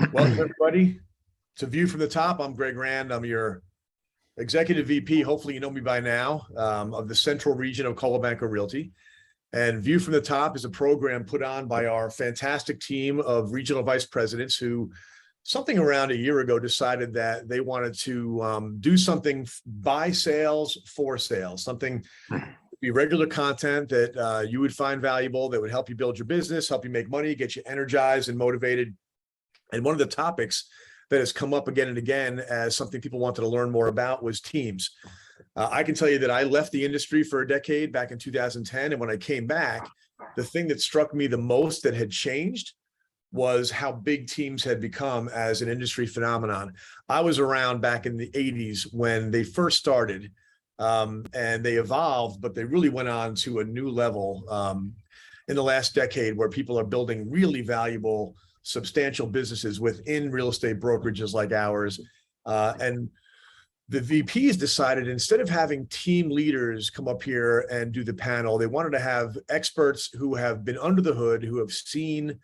Welcome, everybody. It's A View from the Top. I'm Greg Rand. I'm your Executive VP. Hopefully, you know me by now, of the Central Region of Coldwell Banker Realty. And View from the Top is a program put on by our fantastic team of regional vice presidents who, something around a year ago, decided that they wanted to do something by sales for sales, something be regular content that you would find valuable, that would help you build your business, help you make money, get you energized and motivated. And one of the topics that has come up again and again as something people wanted to learn more about was teams. I can tell you that I left the industry for a decade back in 2010. And when I came back, the thing that struck me the most that had changed was how big teams had become as an industry phenomenon. I was around back in the 80s when they first started, and they evolved, but they really went on to a new level in the last decade where people are building really valuable, substantial businesses within real estate brokerages like ours. And the VPs decided, instead of having team leaders come up here and do the panel, they wanted to have experts who have been under the hood, who have seen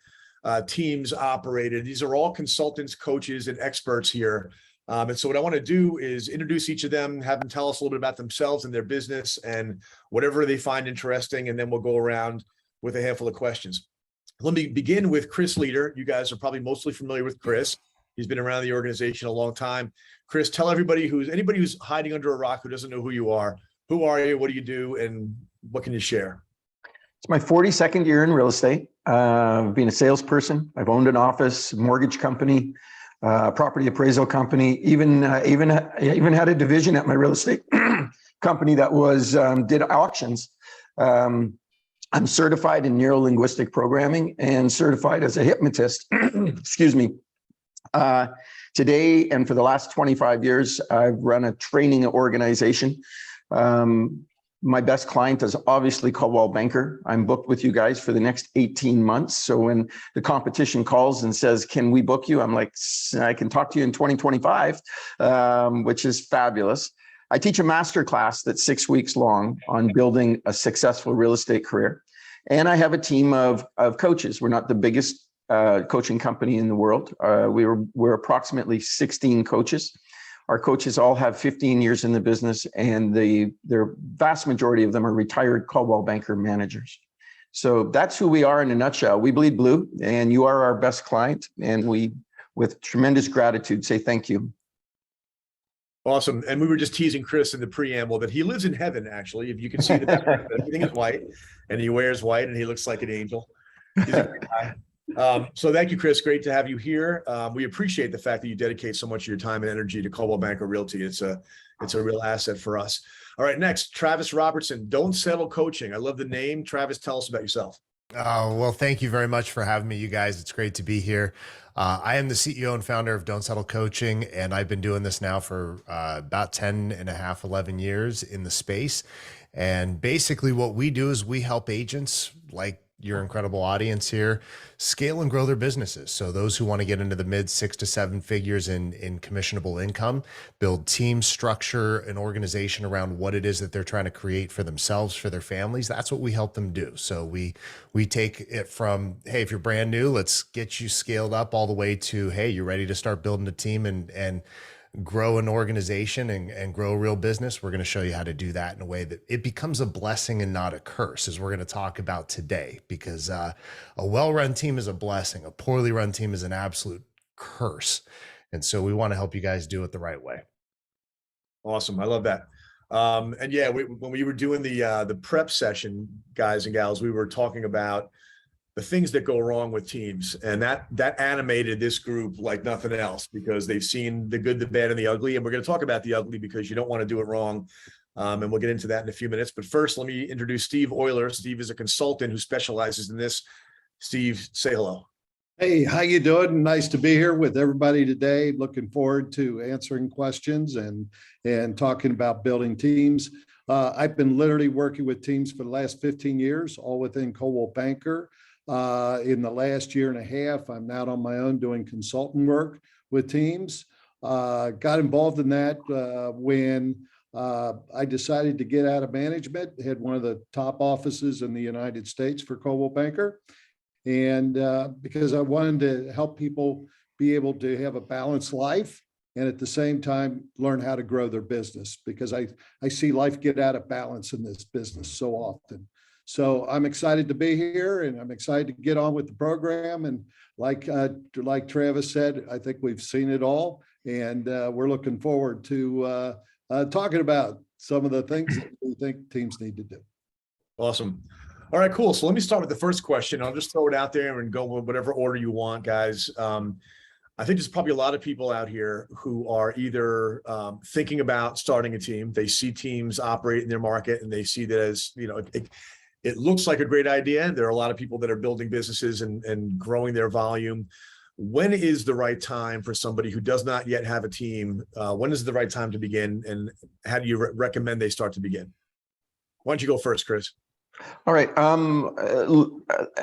teams operated. These are all consultants, coaches, and experts here. And so what I want to do is introduce each of them, have them tell us a little bit about themselves and their business and whatever they find interesting, and then we'll go around with a handful of questions. Let me begin with Chris Leader. You guys are probably mostly familiar with Chris. He's been around the organization a long time. Chris, tell everybody anybody who's hiding under a rock who doesn't know who you are, what do you do, and what can you share? It's my 42nd year in real estate. I've been a salesperson. I've owned an office, mortgage company, property appraisal company, even had a division at my real estate company that was did auctions. I'm certified in neuro-linguistic programming and certified as a hypnotist. Excuse me. Today and for the last 25 years, I've run a training organization. My best client is obviously Coldwell Banker. I'm booked with you guys for the next 18 months. So when the competition calls and says, can we book you? I'm like, I can talk to you in 2025, which is fabulous. I teach a master class that's 6 weeks long on building a successful real estate career. And I have a team of coaches. We're not the biggest coaching company in the world. We're approximately 16 coaches. Our coaches all have 15 years in the business, and their vast majority of them are retired Coldwell Banker managers. So that's who we are in a nutshell. We bleed blue, and you are our best client. And we, with tremendous gratitude, say thank you. Awesome. And we were just teasing Chris in the preamble that he lives in heaven, actually. If you can see the background, everything is white, and he wears white, and he looks like an angel. He's a great guy. So thank you, Chris. Great to have you here. We appreciate the fact that you dedicate so much of your time and energy to Coldwell Banker Realty. It's a real asset for us. All right, next, Travis Robertson, Don't Settle Coaching. I love the name. Travis, tell us about yourself. Well, thank you very much for having me, you guys. It's great to be here. I am the CEO and founder of Don't Settle Coaching, and I've been doing this now for about 10 and a half, 11 years in the space. And basically what we do is we help agents like your incredible audience here scale and grow their businesses. So those who want to get into the mid 6 to 7 figures in commissionable income, build team structure, an organization around what it is that they're trying to create for themselves, for their families. That's what we help them do. So we take it from, hey, if you're brand new, let's get you scaled up, all the way to, hey, you're ready to start building a team and grow an organization and grow a real business. We're going to show you how to do that in a way that it becomes a blessing and not a curse, as we're going to talk about today, because a well-run team is a blessing. A poorly run team is an absolute curse. And so we want to help you guys do it the right way. Awesome. I love that. And yeah, when we were doing the prep session, guys and gals, we were talking about the things that go wrong with teams, and that animated this group like nothing else, because they've seen the good, the bad, and the ugly. And we're going to talk about the ugly because you don't want to do it wrong. And we'll get into that in a few minutes. But first, let me introduce Steve Euler. Steve is a consultant who specializes in this. Steve, say hello. Hey, how you doing? Nice to be here with everybody today. Looking forward to answering questions and talking about building teams. I've been literally working with teams for the last 15 years, all within Coldwell Banker. In the last year and a half, I'm out on my own doing consultant work with teams. Got involved in that when I decided to get out of management. Had one of the top offices in the United States for Coldwell Banker. And because I wanted to help people be able to have a balanced life and at the same time learn how to grow their business, because I see life get out of balance in this business so often. So I'm excited to be here, and I'm excited to get on with the program. And like Travis said, I think we've seen it all, and we're looking forward to talking about some of the things that we think teams need to do. Awesome. All right, cool. So let me start with the first question. I'll just throw it out there and go with whatever order you want, guys. I think there's probably a lot of people out here who are either thinking about starting a team. They see teams operate in their market and they see that as, it looks like a great idea. There are a lot of people that are building businesses and growing their volume. When is the right time for somebody who does not yet have a team? When is the right time to begin? And how do you recommend they start to begin? Why don't you go first, Chris? All right.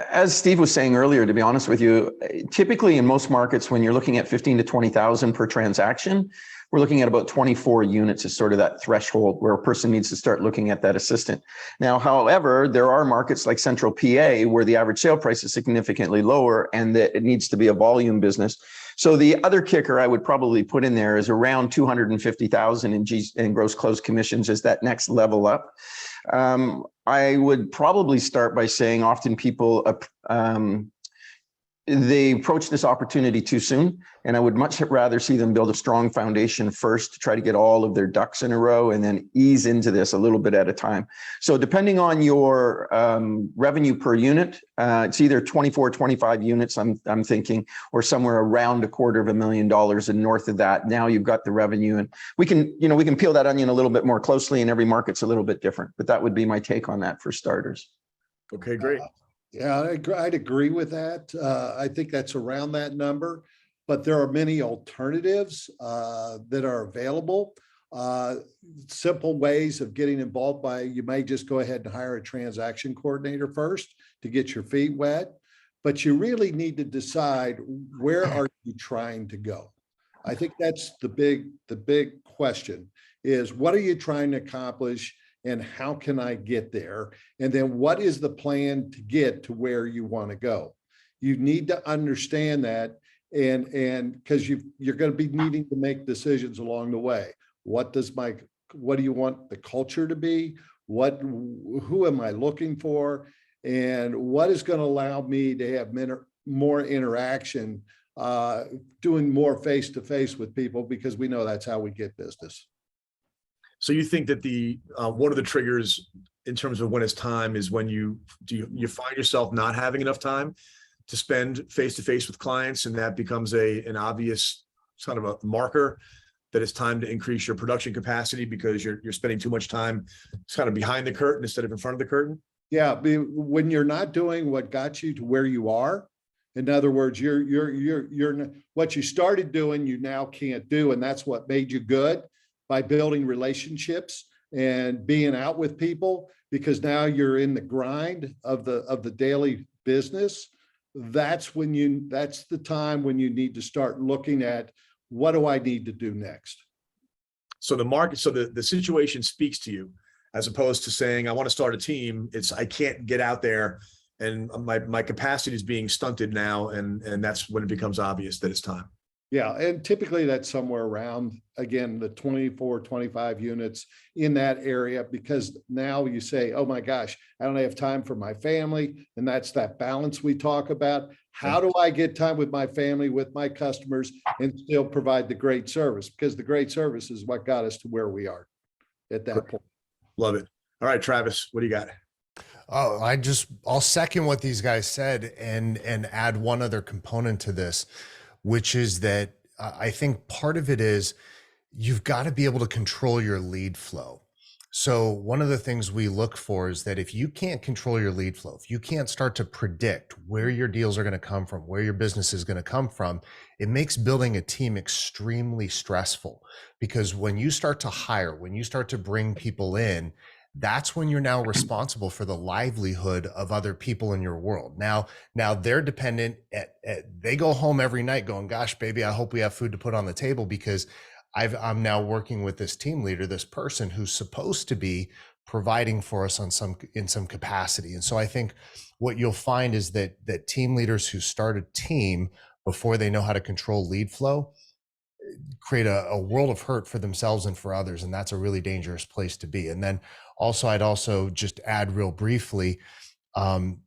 As Steve was saying earlier, to be honest with you, typically in most markets, when you're looking at 15 to 20,000 per transaction, we're looking at about 24 units is sort of that threshold where a person needs to start looking at that assistant. Now, however, there are markets like Central PA where the average sale price is significantly lower and that it needs to be a volume business. So the other kicker I would probably put in there is around 250,000 in gross closed commissions is that next level up. I would probably start by saying often people they approach this opportunity too soon, and I would much rather see them build a strong foundation first to try to get all of their ducks in a row and then ease into this a little bit at a time. So depending on your revenue per unit, it's either 24, 25 units, I'm thinking, or somewhere around $250,000 and north of that. Now you've got the revenue, and we can peel that onion a little bit more closely, and every market's a little bit different, but that would be my take on that for starters. Okay, great. Yeah, I'd agree with that. I think that's around that number, but there are many alternatives that are available. Simple ways of getting involved by, you may just go ahead and hire a transaction coordinator first to get your feet wet, but you really need to decide, where are you trying to go? I think that's the big question is, what are you trying to accomplish? And how can I get there? And then what is the plan to get to where you want to go? You need to understand that, and because you're going to be needing to make decisions along the way. What do you want the culture to be? Who am I looking for? And what is going to allow me to have more interaction, doing more face-to-face with people, because we know that's how we get business. So you think that one of the triggers in terms of when it's time is when you find yourself not having enough time to spend face-to-face with clients, and that becomes an obvious kind of a marker that it's time to increase your production capacity because you're spending too much time kind of behind the curtain instead of in front of the curtain? Yeah, when you're not doing what got you to where you are, in other words, you're what you started doing, you now can't do, and that's what made you good. By building relationships and being out with people, because now you're in the grind of the daily business. That's the time when you need to start looking at, what do I need to do next? So the situation speaks to you, as opposed to saying, I want to start a team. It's, I can't get out there and my capacity is being stunted now. And that's when it becomes obvious that it's time. Yeah, and typically that's somewhere around, again, the 24, 25 units in that area, because now you say, oh my gosh, I don't have time for my family. And that's that balance we talk about. How do I get time with my family, with my customers, and still provide the great service? Because the great service is what got us to where we are at that point. Love it. All right, Travis, what do you got? Oh, I'll second what these guys said and add one other component to this, which is that I think part of it is you've got to be able to control your lead flow. So one of the things we look for is that if you can't control your lead flow, if you can't start to predict where your deals are going to come from, where your business is going to come from, it makes building a team extremely stressful, because when you start to hire, when you start to bring people in, that's when you're now responsible for the livelihood of other people in your world. Now they're dependent they go home every night going, gosh, baby, I hope we have food to put on the table, because I'm now working with this team leader, this person who's supposed to be providing for us in some capacity. And so I think what you'll find is that team leaders who start a team before they know how to control lead flow, create a world of hurt for themselves and for others. And that's a really dangerous place to be. And then also, I'd also just add real briefly, kind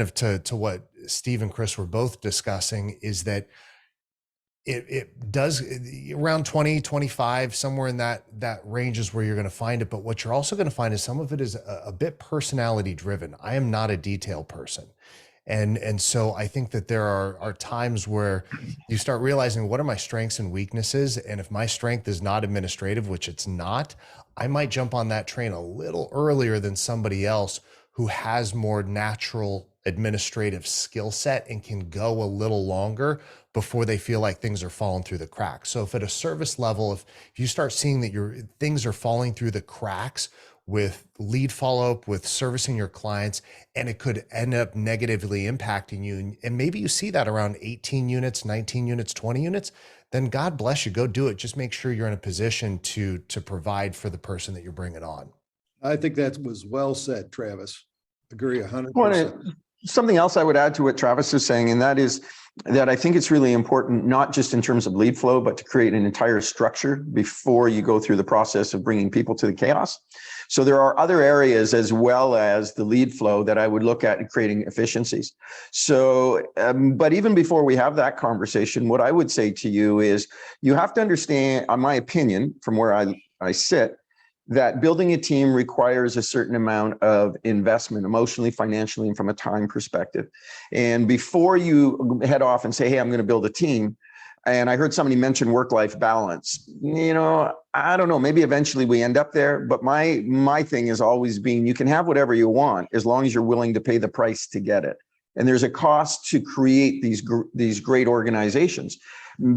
of to what Steve and Chris were both discussing, is that it does around 20, 25, somewhere in that range is where you're going to find it. But what you're also going to find is some of it is a bit personality driven. I am not a detail person. And so I think that there are times where you start realizing, what are my strengths and weaknesses? And if my strength is not administrative, which it's not, I might jump on that train a little earlier than somebody else who has more natural administrative skill set and can go a little longer before they feel like things are falling through the cracks. So if at a service level, if you start seeing that your things are falling through the cracks with lead follow-up, with servicing your clients, and it could end up negatively impacting you, and maybe you see that around 18 units, 19 units, 20 units, then God bless you, go do it. Just make sure you're in a position to provide for the person that you're bringing on. I think that was well said, Travis. Agree 100%. Something else I would add to what Travis is saying, and that is that I think it's really important, not just in terms of lead flow, but to create an entire structure before you go through the process of bringing people to the chaos. So there are other areas as well as the lead flow that I would look at in creating efficiencies. So, but even before we have that conversation, what I would say to you is you have to understand, in my opinion, from where I sit, that building a team requires a certain amount of investment, emotionally, financially, and from a time perspective. And before you head off and say, hey, I'm going to build a team, and I heard somebody mention work-life balance, I don't know, maybe eventually we end up there, but my thing has always been, you can have whatever you want as long as you're willing to pay the price to get it. And there's a cost to create these great organizations.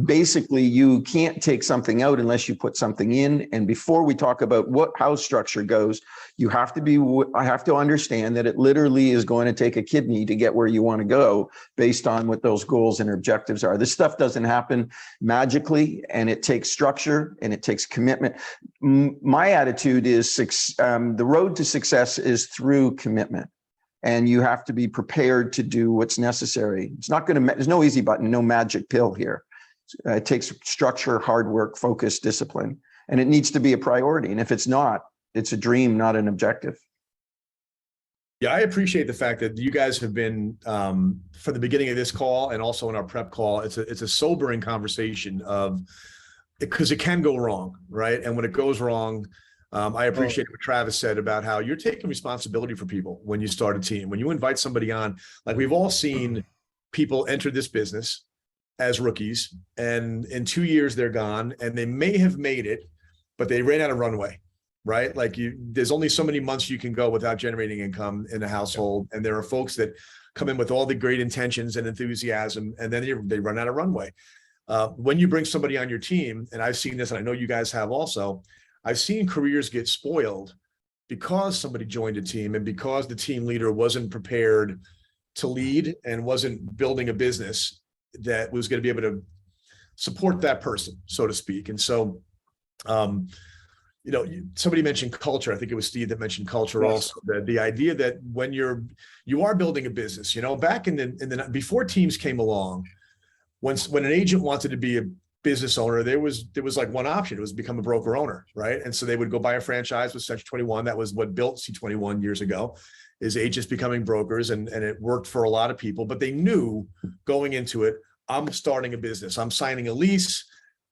Basically, you can't take something out unless you put something in. And before we talk about how structure goes, I have to understand that it literally is going to take a kidney to get where you want to go based on what those goals and objectives are. This stuff doesn't happen magically, and it takes structure and it takes commitment. My attitude is the road to success is through commitment. And you have to be prepared to do what's necessary. It's not going to, there's no easy button, no magic pill here. It takes structure, hard work, focus, discipline, and it needs to be a priority. And if it's not, it's a dream, not an objective. Yeah, I appreciate the fact that you guys have been, from the beginning of this call and also in our prep call, it's a sobering conversation because it can go wrong, right? And when it goes wrong, I appreciate what Travis said about how you're taking responsibility for people when you start a team. When you invite somebody on, like we've all seen people enter this business as rookies, and in 2 years they're gone, and they may have made it, but they ran out of runway, right? Like there's only so many months you can go without generating income in a household. And there are folks that come in with all the great intentions and enthusiasm, and then they run out of runway. When you bring somebody on your team, and I've seen this, and I know you guys have also, I've seen careers get spoiled because somebody joined a team and because the team leader wasn't prepared to lead and wasn't building a business that was going to be able to support that person, so to speak. And so, somebody mentioned culture. I think it was Steve that mentioned culture also. The idea that when you are building a business, back in the before teams came along, when an agent wanted to be a business owner, there was like one option. It was become a broker owner, right? And so they would go buy a franchise with Century 21. That was what built C21 years ago, is agents becoming brokers, and it worked for a lot of people. But they knew going into it, I'm starting a business. I'm signing a lease.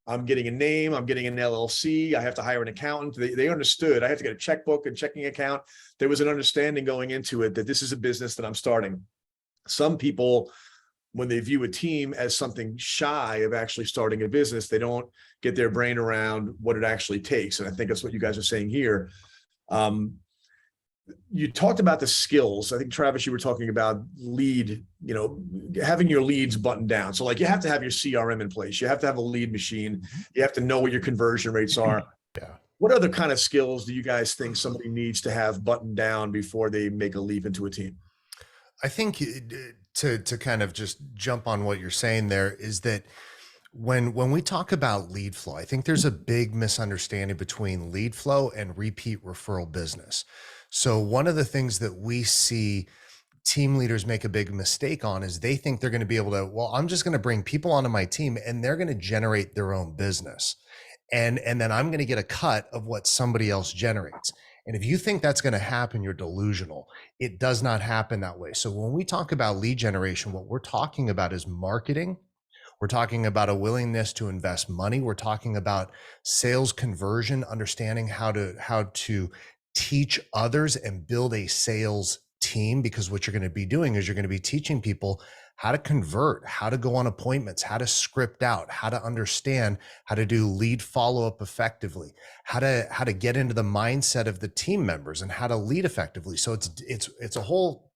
I'm getting a name. I'm getting an LLC. I have to hire an accountant. They understood. I have to get a checkbook and checking account. There was an understanding going into it that this is a business that I'm starting. Some people, when they view a team as something shy of actually starting a business, they don't get their brain around what it actually takes. And I think that's what you guys are saying here. You talked about the skills. I think, Travis, you were talking about having your leads buttoned down. So like you have to have your CRM in place. You have to have a lead machine. You have to know what your conversion rates are. Yeah. What other kind of skills do you guys think somebody needs to have buttoned down before they make a leap into a team? I think to kind of just jump on what you're saying there is that when we talk about lead flow, I think there's a big misunderstanding between lead flow and repeat referral business. So one of the things that we see team leaders make a big mistake on is they think they're going to be able to, well, I'm just going to bring people onto my team and they're going to generate their own business. And then I'm going to get a cut of what somebody else generates. And if you think that's going to happen, you're delusional. It does not happen that way. So when we talk about lead generation, what we're talking about is marketing. We're talking about a willingness to invest money. We're talking about sales conversion, understanding how to teach others and build a sales team, because what you're going to be doing is you're going to be teaching people how to convert, how to go on appointments, how to script out, how to understand how to do lead follow-up effectively, how to get into the mindset of the team members and how to lead effectively. So it's a whole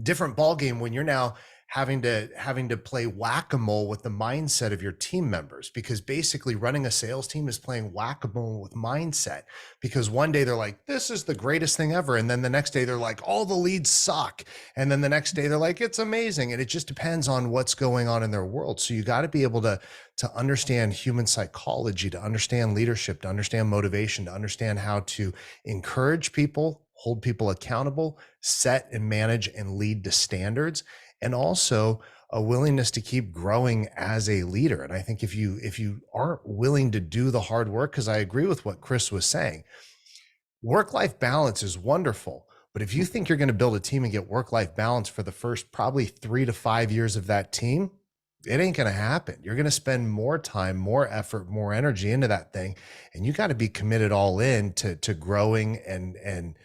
different ballgame when you're now having to play whack-a-mole with the mindset of your team members, because basically running a sales team is playing whack-a-mole with mindset, because one day they're like, this is the greatest thing ever. And then the next day they're like, all the leads suck. And then the next day they're like, it's amazing. And it just depends on what's going on in their world. So you got to be able to understand human psychology, to understand leadership, to understand motivation, to understand how to encourage people, hold people accountable, set and manage and lead to standards, and also a willingness to keep growing as a leader. And I think if you aren't willing to do the hard work, because I agree with what Chris was saying, work-life balance is wonderful. But if you think you're going to build a team and get work-life balance for the first probably 3 to 5 years of that team, it ain't going to happen. You're going to spend more time, more effort, more energy into that thing. And you got to be committed all in to growing and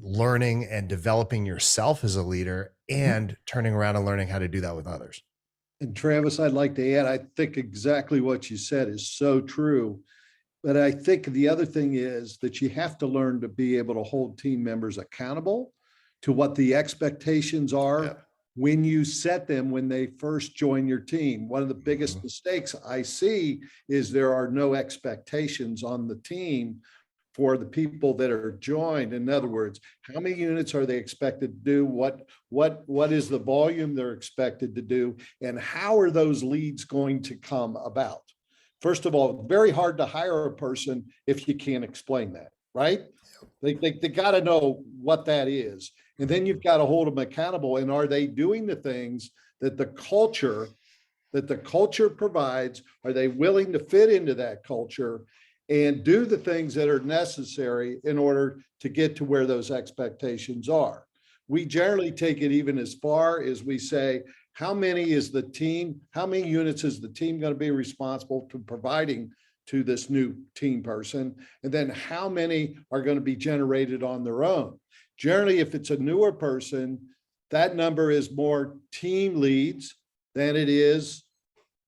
learning and developing yourself as a leader, and turning around and learning how to do that with others. And Travis, I'd like to add, I think exactly what you said is so true. But I think the other thing is that you have to learn to be able to hold team members accountable to what the expectations are when you set them when they first join your team. One of the biggest mistakes I see is there are no expectations on the team for the people that are joined. In other words, how many units are they expected to do? What is the volume they're expected to do? And how are those leads going to come about? First of all, very hard to hire a person if you can't explain that, right? They got to know what that is. And then you've got to hold them accountable. And are they doing the things that the culture provides? Are they willing to fit into that culture and do the things that are necessary in order to get to where those expectations are? We generally take it even as far as we say, how many units is the team going to be responsible to providing to this new team person? And then how many are going to be generated on their own? Generally, if it's a newer person, that number is more team leads than it is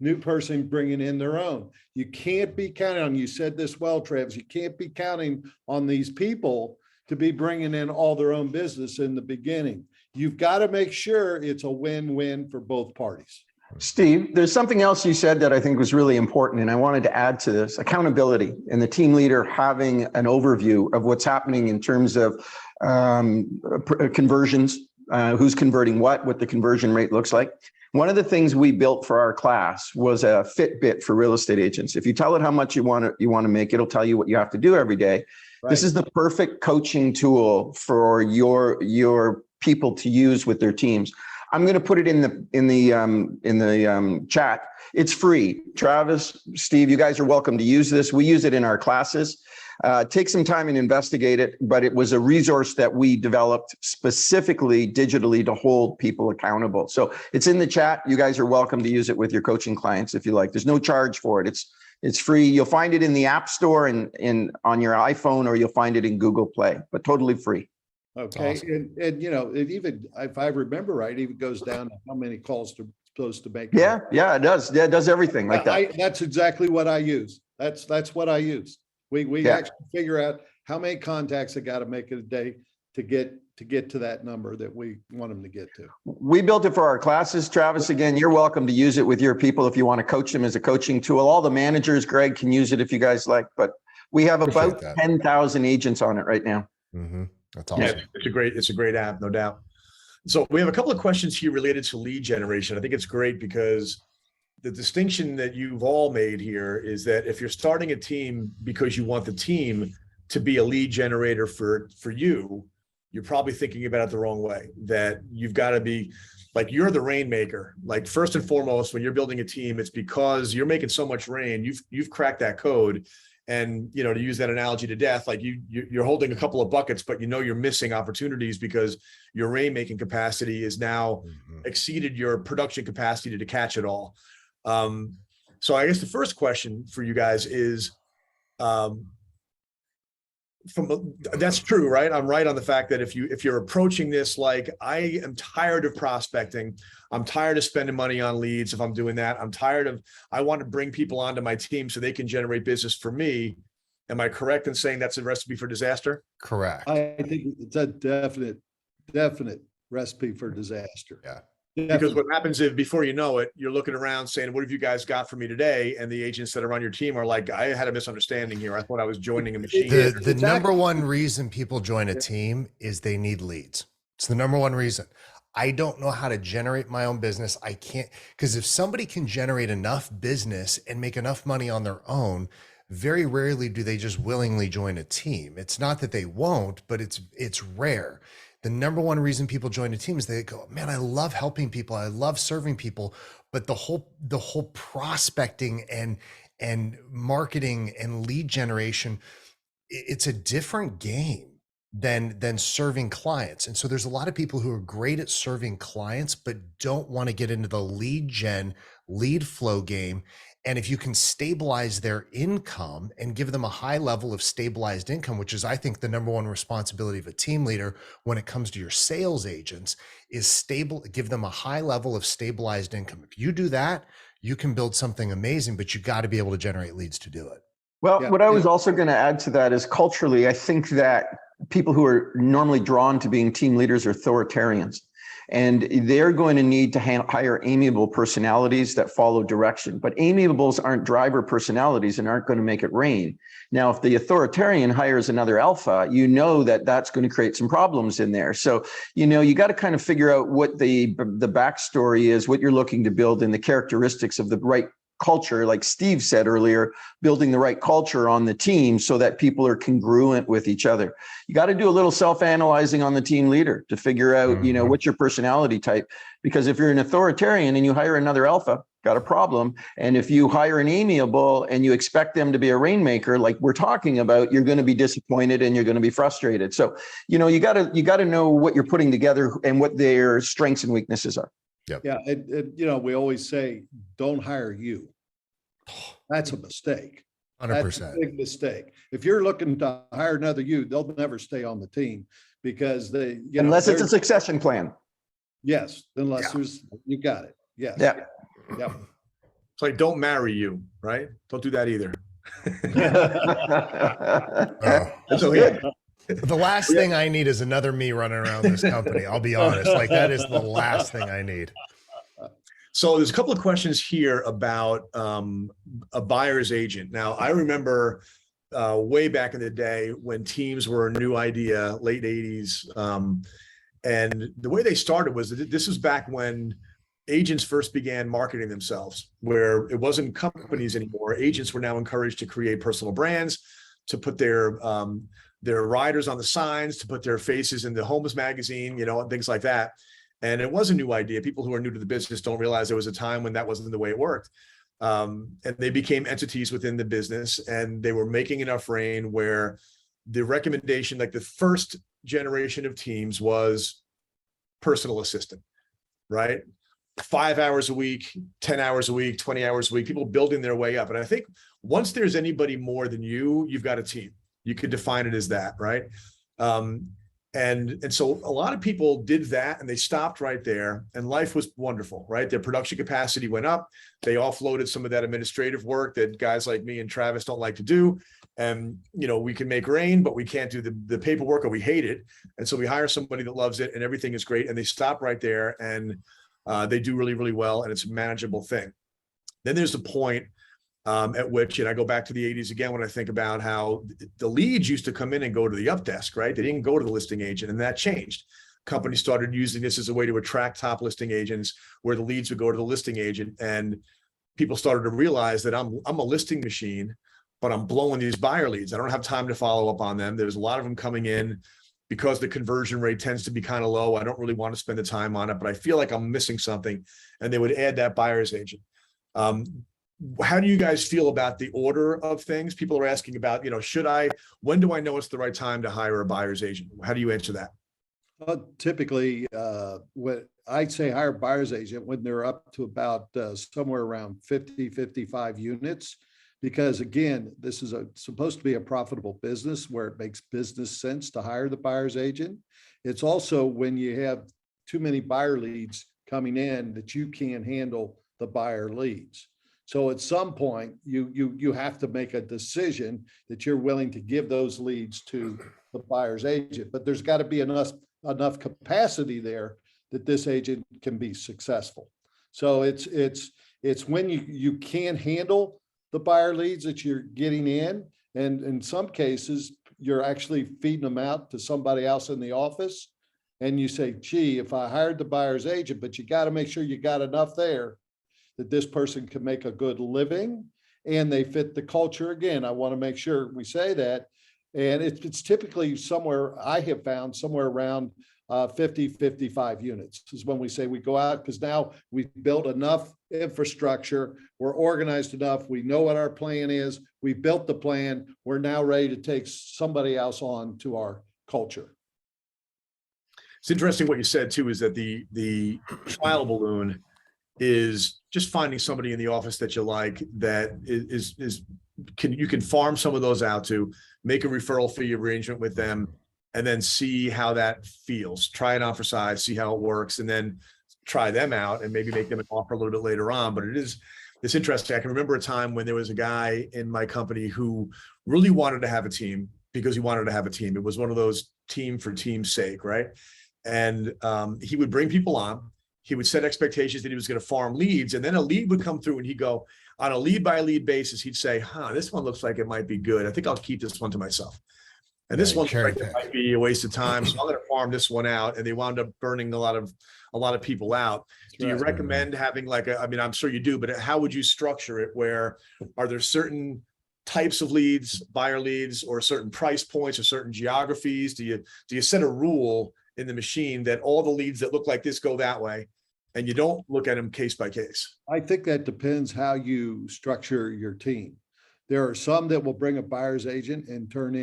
new person bringing in their own. You can't be counting on, you said this well, Travis, you can't be counting on these people to be bringing in all their own business in the beginning. You've got to make sure it's a win-win for both parties. Steve, there's something else you said that I think was really important, and I wanted to add to this: accountability, and the team leader having an overview of what's happening in terms of conversions, who's converting what the conversion rate looks like. One of the things we built for our class was a Fitbit for real estate agents. If you tell it how much you want to make, it'll tell you what you have to do every day. Right. This is the perfect coaching tool for your people to use with their teams. I'm going to put it in the chat. It's free. Travis, Steve, you guys are welcome to use this. We use it in our classes. Take some time and investigate it, but it was a resource that we developed specifically digitally to hold people accountable. So it's in the chat. You guys are welcome to use it with your coaching clients if you like. There's no charge for it. It's free. You'll find it in the App Store and on your iPhone, or you'll find it in Google Play, but totally free. Okay. Awesome. And you know, it even, if I remember right, it even goes down to how many calls they're supposed to make. Yeah, it does. Yeah, it does everything like that. That's exactly what I use. That's what I use. We actually figure out how many contacts they got to make in a day to get to that number that we want them to get to. We built it for our classes. Travis, again, you're welcome to use it with your people if you want to coach them as a coaching tool. All the managers, Greg, can use it if you guys like, but we have about 10,000 agents on it right now. Mm-hmm. That's awesome. Yeah, it's a great app, no doubt. So we have a couple of questions here related to lead generation. I think it's great because the distinction that you've all made here is that if you're starting a team because you want the team to be a lead generator for you, you're probably thinking about it the wrong way, that you've got to be like, you're the rainmaker. Like first and foremost, when you're building a team, it's because you're making so much rain. You've cracked that code. And, you know, to use that analogy to death, like you're holding a couple of buckets, but you know, you're missing opportunities because your rainmaking capacity is now exceeded your production capacity to catch it all. So I guess the first question for you guys is, that's true, right? I'm right on the fact that if you're approaching this like, I am tired of prospecting, I'm tired of spending money on leads. If I'm doing that, I want to bring people onto my team so they can generate business for me. Am I correct in saying that's a recipe for disaster? Correct. I think it's a definite recipe for disaster. Yeah. Because what happens is before you know it, you're looking around saying, what have you guys got for me today? And the agents that are on your team are like, I had a misunderstanding here. I thought I was joining a machine. The number one reason people join a team is they need leads. It's the number one reason. I don't know how to generate my own business. I can't, because if somebody can generate enough business and make enough money on their own, very rarely do they just willingly join a team. It's not that they won't, but it's rare. The number one reason people join a team is they go, man, I love helping people. I love serving people. But the whole prospecting and marketing and lead generation, it's a different game than serving clients. And so there's a lot of people who are great at serving clients, but don't want to get into the lead flow game. And if you can stabilize their income and give them a high level of stabilized income, which is, I think, the number one responsibility of a team leader when it comes to your sales agents, is give them a high level of stabilized income. If you do that, you can build something amazing, but you got to be able to generate leads to do it. Well, Yeah. what I was also going to add to that is culturally, I think that people who are normally drawn to being team leaders are authoritarians. And they're going to need to hire amiable personalities that follow direction. But amiables aren't driver personalities and aren't going to make it rain. Now, if the authoritarian hires another alpha, you know that that's going to create some problems in there. So, you know, you got to kind of figure out what the backstory is, what you're looking to build, and the characteristics of the right culture, like Steve said earlier, building the right culture on the team so that people are congruent with each other. You got to do a little self-analyzing on the team leader to figure out, you know, what's your personality type. Because if you're an authoritarian and you hire another alpha, got a problem. And if you hire an amiable and you expect them to be a rainmaker, like we're talking about, you're going to be disappointed and you're going to be frustrated. So, you know, you got to know what you're putting together and what their strengths and weaknesses are. Yeah. You know, we always say, don't hire you. That's a mistake. 100%. That's a big mistake. If you're looking to hire another you, they'll never stay on the team because Unless it's a succession plan. Yes, unless you got it. Yes. Yeah. Yeah. It's like, don't marry you, right? Don't do that either. So yeah, The last thing I need is another me running around this company. I'll be honest. Like, that is the last thing I need. so there's a couple of questions here about a buyer's agent. Now, I remember way back in the day when teams were a new idea, late 80s. And the way they started was that this was back when agents first began marketing themselves, where it wasn't companies anymore. Agents were now encouraged to create personal brands, to put their riders on the signs, to put their faces in the Homes magazine, you know, and things like that. And it was a new idea. People who are new to the business don't realize there was a time when that wasn't the way it worked. And they became entities within the business, and they were making enough rain where the recommendation, like the first generation of teams, was personal assistant, right? 5 hours a week, 10 hours a week, 20 hours a week, people building their way up. And I think once there's anybody more than you, you've got a team. You could define it as that, right? And so a lot of people did that and they stopped right there, and life was wonderful, right? Their production capacity went up. They offloaded some of that administrative work that guys like me and Travis don't like to do. And, you know, we can make rain, but we can't do the paperwork, or we hate it. And so we hire somebody that loves it and everything is great. And they stop right there, and they do really, really well. And it's a manageable thing. Then there's the point at which, and I go back to the 80s again, when I think about how the leads used to come in and go to the up desk, right? They didn't go to the listing agent, and that changed. Companies started using this as a way to attract top listing agents, where the leads would go to the listing agent. And people started to realize that I'm a listing machine, but I'm blowing these buyer leads. I don't have time to follow up on them. There's a lot of them coming in. because the conversion rate tends to be kind of low. I don't really want to spend the time on it, but I feel like I'm missing something, and they would add that buyer's agent. How do you guys feel about the order of things? People are asking about, when do I know it's the right time to hire a buyer's agent? How do you answer that? Typically, what I'd say hire a buyer's agent when they're up to about somewhere around 50, 55 units. Because again, this is supposed to be a profitable business where it makes business sense to hire the buyer's agent. It's also when you have too many buyer leads coming in that you can't handle the buyer leads. So at some point, you have to make a decision that you're willing to give those leads to the buyer's agent. But there's got to be enough capacity there that this agent can be successful. So it's when you can't handle the buyer leads that you're getting in. And in some cases, you're actually feeding them out to somebody else in the office. And you say, gee, if I hired the buyer's agent, but you got to make sure you got enough there that this person can make a good living and they fit the culture. Again, I want to make sure we say that. And it's typically somewhere, I have found somewhere around 50, 55 units is when we say we go out, because now we've built enough infrastructure, we're organized enough, we know what our plan is, we built the plan, we're now ready to take somebody else on to our culture. It's interesting what you said too, is that the trial balloon is just finding somebody in the office that you like, that you can farm some of those out to, make a referral fee arrangement with them, and then see how that feels. Try it on for size, see how it works, and then try them out and maybe make them an offer a little bit later on. But it's interesting. I can remember a time when there was a guy in my company who really wanted to have a team because he wanted to have a team. It was one of those team for team's sake, right? And he would bring people on. He would set expectations that he was going to farm leads, and then a lead would come through and he'd go on a lead by lead basis. He'd say, this one looks like it might be good. I think I'll keep this one to myself. And this one might be a waste of time. So I'm going to farm this one out. And they wound up burning a lot of people out. Do you recommend having I'm sure you do, but how would you structure it? Where are there certain types of leads, buyer leads, or certain price points or certain geographies? Do you set a rule in the machine that all the leads that look like this go that way, and you don't look at them case by case? I think that depends how you structure your team. There are some that will bring a buyer's agent and turn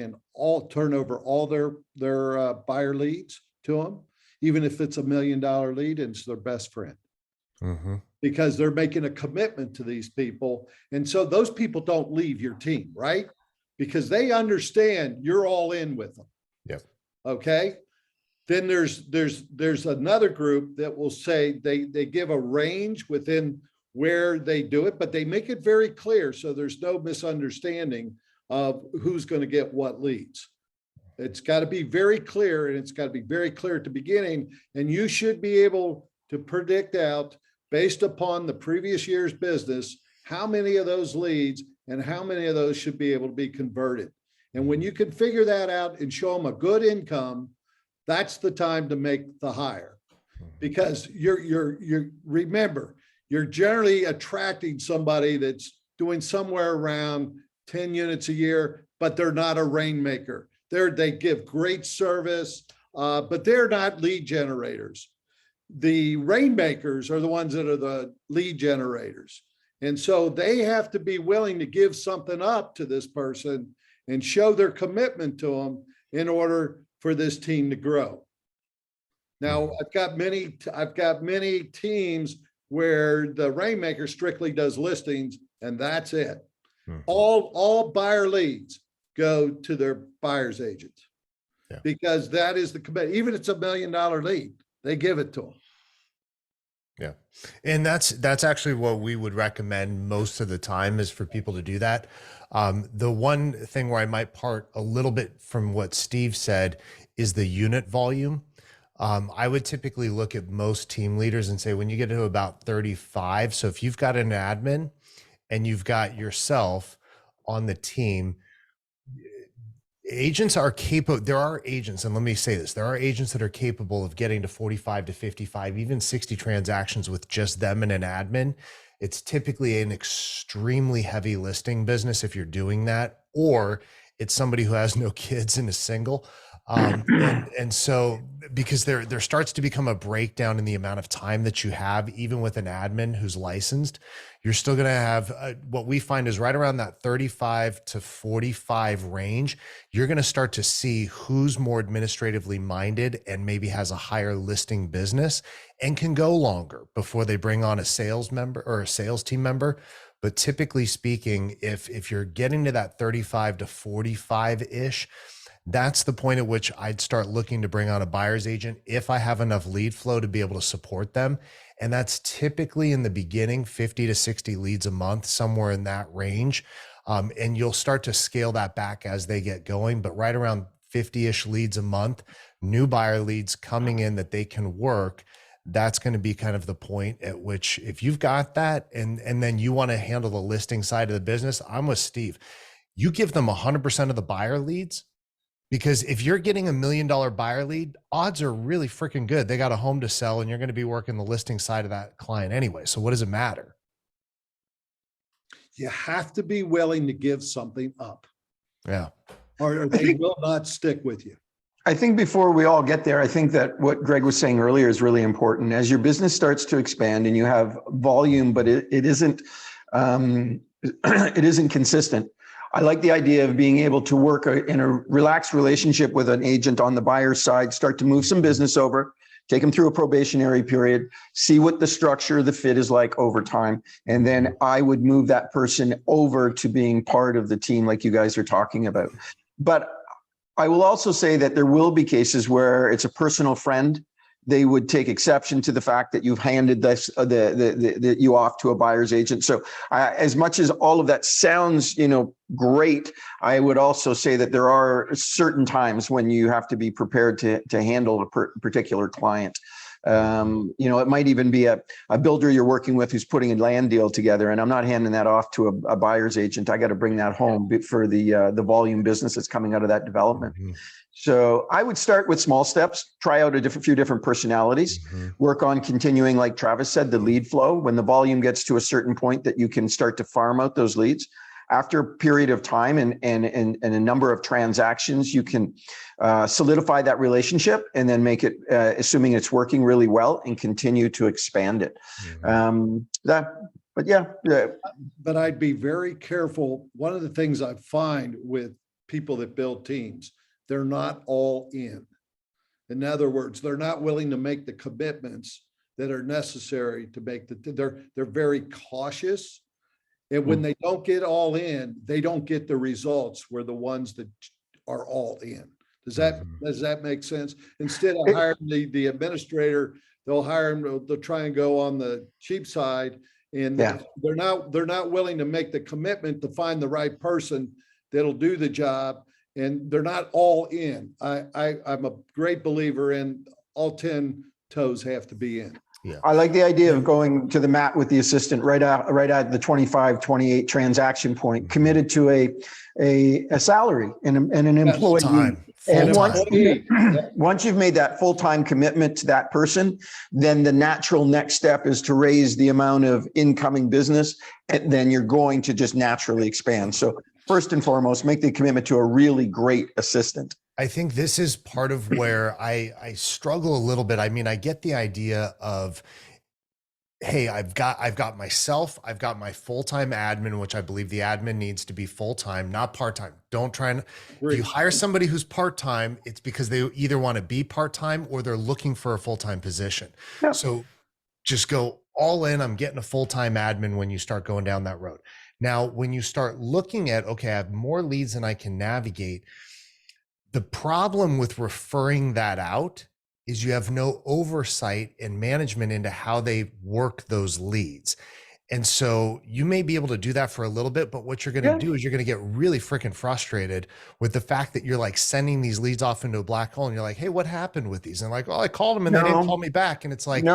over all their buyer leads to them, even if it's $1 million lead and it's their best friend. Mm-hmm. Because they're making a commitment to these people. And so those people don't leave your team, right? Because they understand you're all in with them. Yep. Okay. Then there's another group that will say they give a range within where they do it, but they make it very clear so there's no misunderstanding of who's going to get what leads. It's got to be very clear, and it's got to be very clear at the beginning, and you should be able to predict out based upon the previous year's business how many of those leads and how many of those should be able to be converted. And when you can figure that out and show them a good income, that's the time to make the hire, because remember, you're generally attracting somebody that's doing somewhere around 10 units a year, but they're not a rainmaker. They give great service, but they're not lead generators. The rainmakers are the ones that are the lead generators. And so they have to be willing to give something up to this person and show their commitment to them in order for this team to grow. Now, I've got many teams where the rainmaker strictly does listings and that's it. Mm-hmm. All buyer leads go to their buyer's agent, because that is the commitment. Even if it's $1 million lead, they give it to them. Yeah. And that's actually what we would recommend most of the time, is for people to do that. The one thing where I might part a little bit from what Steve said is the unit volume. I would typically look at most team leaders and say, when you get to about 35, so if you've got an admin and you've got yourself on the team, agents are capable. There are agents, and let me say this, there are agents that are capable of getting to 45 to 55, even 60 transactions with just them and an admin. It's typically an extremely heavy listing business if you're doing that, or it's somebody who has no kids and is single. And so because there starts to become a breakdown in the amount of time that you have, even with an admin who's licensed, you're still going to have what we find is right around that 35 to 45 range. You're going to start to see who's more administratively minded and maybe has a higher listing business and can go longer before they bring on a sales member or a sales team member. But typically speaking, if you're getting to that 35 to 45 ish, that's the point at which I'd start looking to bring on a buyer's agent if I have enough lead flow to be able to support them. And that's typically in the beginning, 50 to 60 leads a month, somewhere in that range. And you'll start to scale that back as they get going, but right around 50-ish leads a month, new buyer leads coming in that they can work. That's going to be kind of the point at which if you've got that and then you want to handle the listing side of the business, I'm with Steve. You give them 100% of the buyer leads. Because if you're getting $1 million buyer lead, odds are really freaking good. They got a home to sell and you're going to be working the listing side of that client anyway. So what does it matter? You have to be willing to give something up, Yeah. or they will not stick with you. I think before we all get there, I think that what Greg was saying earlier is really important. As your business starts to expand and you have volume, but it isn't it isn't consistent. I like the idea of being able to work in a relaxed relationship with an agent on the buyer's side, start to move some business over, take them through a probationary period, see what the structure, the fit is like over time. And then I would move that person over to being part of the team like you guys are talking about. But I will also say that there will be cases where it's a personal friend. They would take exception to the fact that you've handed this you off to a buyer's agent. So as much as all of that sounds, great, I would also say that there are certain times when you have to be prepared to handle a particular client. It might even be a builder you're working with who's putting a land deal together, and I'm not handing that off to a buyer's agent. I got to bring that home for the volume business that's coming out of that development. Mm-hmm. So I would start with small steps, try out a few different personalities, work on continuing, like Travis said, the lead flow. When the volume gets to a certain point that you can start to farm out those leads. After a period of time and a number of transactions, you can solidify that relationship and then make it, assuming it's working really well, and continue to expand it. But I'd be very careful. One of the things I find with people that build teams, they're not all in. In other words, they're not willing to make the commitments that are necessary to make they're very cautious. And when they don't get all in, they don't get the results where the ones that are all in. Does that make sense? Instead of hiring the administrator, they'll hire him, they'll try and go on the cheap side. And they're not willing to make the commitment to find the right person that'll do the job. And they're not all in. I'm a great believer in all 10 toes have to be in. Yeah. I like the idea of going to the mat with the assistant right at the 25, 28 transaction point, committed to a salary and an employee. And once you've made that full-time commitment to that person, then the natural next step is to raise the amount of incoming business, and then you're going to just naturally expand. So first and foremost, make the commitment to a really great assistant. I think this is part of where I struggle a little bit. I mean, I get the idea of, hey, I've got myself, I've got my full-time admin, which I believe the admin needs to be full-time, not part-time. Don't try and, if you hire somebody who's part-time, it's because they either want to be part-time or they're looking for a full-time position. Yeah. So just go all in. I'm getting a full-time admin when you start going down that road. Now, when you start looking at, okay, I have more leads than I can navigate. The problem with referring that out is you have no oversight and management into how they work those leads. And so you may be able to do that for a little bit, but what you're going to do is you're going to get really freaking frustrated with the fact that you're like sending these leads off into a black hole and you're like, hey, what happened with these? And like, oh, I called them and they didn't call me back. And it's like,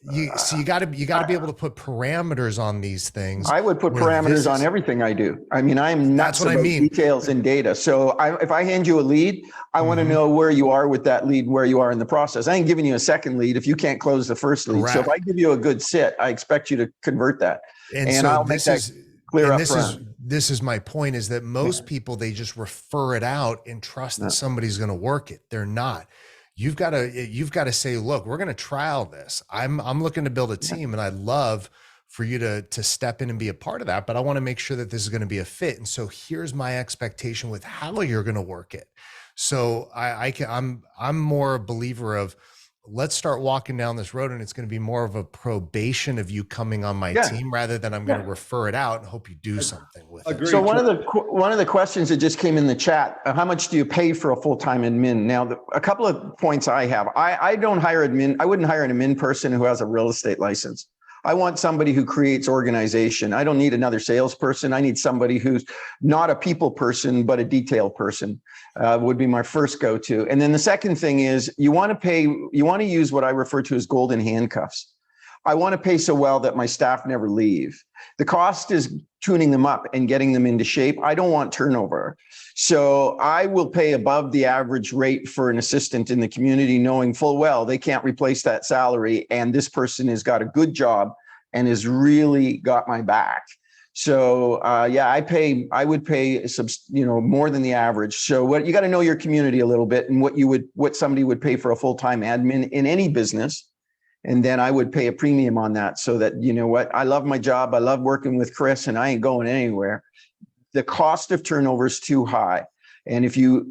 you got to be able to put parameters on these things. I would put parameters on everything I do. I mean, I'm nuts about details and data. So if I hand you a lead, I want to know where you are with that lead, where you are in the process. I ain't giving you a second lead if you can't close the first lead. Correct. So if I give you a good sit, I expect you to convert that. And so I'll make that clear up front. this is my point, is that most people, they just refer it out and trust that somebody's going to work it. They're not. You've got to say, look, we're going to trial this. I'm looking to build a team, and I'd love for you to step in and be a part of that, but I want to make sure that this is going to be a fit. And so here's my expectation with how you're going to work it. So I'm more a believer of, let's start walking down this road, and it's going to be more of a probation of you coming on my team rather than I'm going to refer it out and hope you do something with it. So one of the questions that just came in the chat, how much do you pay for a full-time admin? Now, a couple of points I have. I don't hire admin. I wouldn't hire an admin person who has a real estate license. I want somebody who creates organization. I don't need another salesperson. I need somebody who's not a people person, but a detail person, would be my first go-to. And then the second thing is you want to use what I refer to as golden handcuffs. I want to pay so well that my staff never leave. The cost is tuning them up and getting them into shape. I don't want turnover. So I will pay above the average rate for an assistant in the community, knowing full well they can't replace that salary, and this person has got a good job and has really got my back. So I would pay more than the average. So what you got to know your community a little bit, and what somebody would pay for a full-time admin in any business. And then I would pay a premium on that, so that, you know what, I love my job. I love working with Chris, and I ain't going anywhere. The cost of turnover is too high. And if you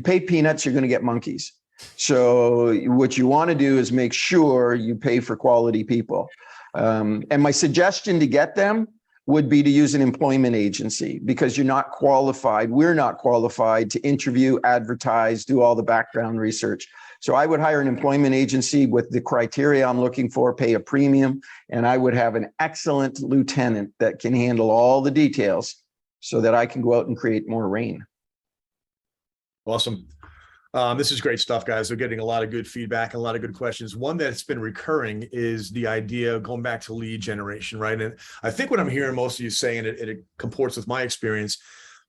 pay peanuts, you're going to get monkeys. So what you want to do is make sure you pay for quality people. And my suggestion to get them would be to use an employment agency, because you're not qualified. We're not qualified to interview, advertise, do all the background research. So I would hire an employment agency with the criteria I'm looking for, pay a premium, and I would have an excellent lieutenant that can handle all the details so that I can go out and create more rain. Awesome. This is great stuff, guys. We're getting a lot of good feedback and a lot of good questions. One that's been recurring is the idea of going back to lead generation, right? And I think what I'm hearing most of you saying, and it comports with my experience,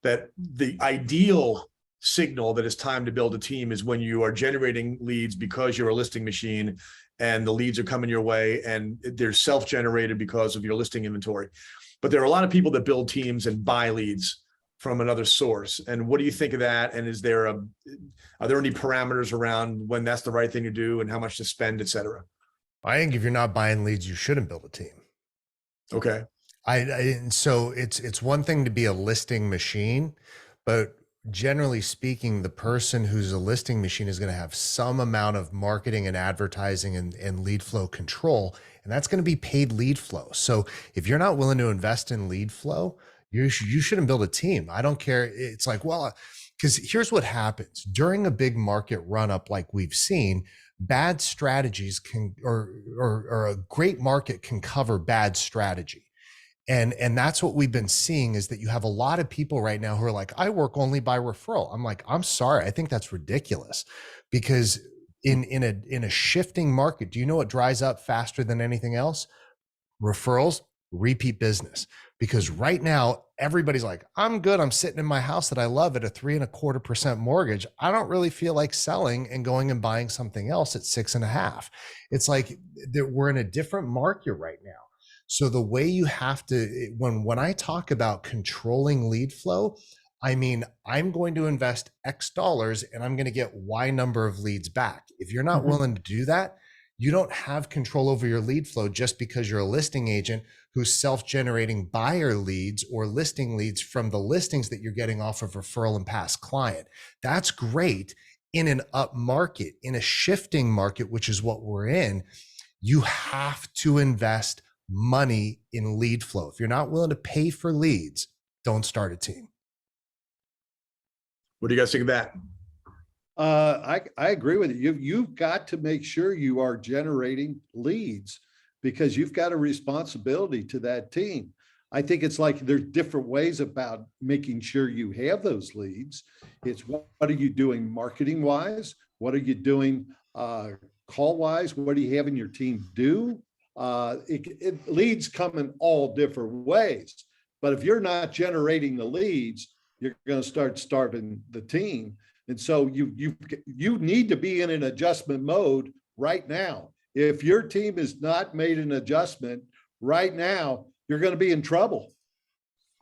that the ideal signal that it's time to build a team is when you are generating leads because you're a listing machine and the leads are coming your way and they're self-generated because of your listing inventory. But there are a lot of people that build teams and buy leads from another source. And what do you think of that? And are there any parameters around when that's the right thing to do and how much to spend, et cetera? I think if you're not buying leads, you shouldn't build a team. Okay. And so it's one thing to be a listing machine, but generally speaking, the person who's a listing machine is going to have some amount of marketing and advertising and lead flow control, and that's going to be paid lead flow. So if you're not willing to invest in lead flow, you shouldn't build a team. I don't care. It's like, well, because here's what happens during a big market run up like we've seen. Bad strategies can, or a great market can cover bad strategy. And that's what we've been seeing, is that you have a lot of people right now who are like, I work only by referral. I'm like, I'm sorry. I think that's ridiculous, because in a shifting market, do you know what dries up faster than anything else? Referrals, repeat business. Because right now everybody's like, I'm good. I'm sitting in my house that I love at a 3.25% mortgage. I don't really feel like selling and going and buying something else at 6.5. It's like we're in a different market right now. So the way you have to, when I talk about controlling lead flow, I mean, I'm going to invest X dollars and I'm going to get Y number of leads back. If you're not willing to do that, you don't have control over your lead flow just because you're a listing agent who's self-generating buyer leads or listing leads from the listings that you're getting off of referral and past client. That's great in an up market. In a shifting market, which is what we're in, you have to invest money in lead flow. If you're not willing to pay for leads, don't start a team. What do you guys think of that? I agree with you. You've got to make sure you are generating leads, because you've got a responsibility to that team. I think it's like there's different ways about making sure you have those leads. It's what are you doing marketing wise? What are you doing call wise? What are you having your team do? Leads come in all different ways, but if you're not generating the leads, you're going to start starving the team. And so you need to be in an adjustment mode right now. If your team has not made an adjustment right now, you're going to be in trouble.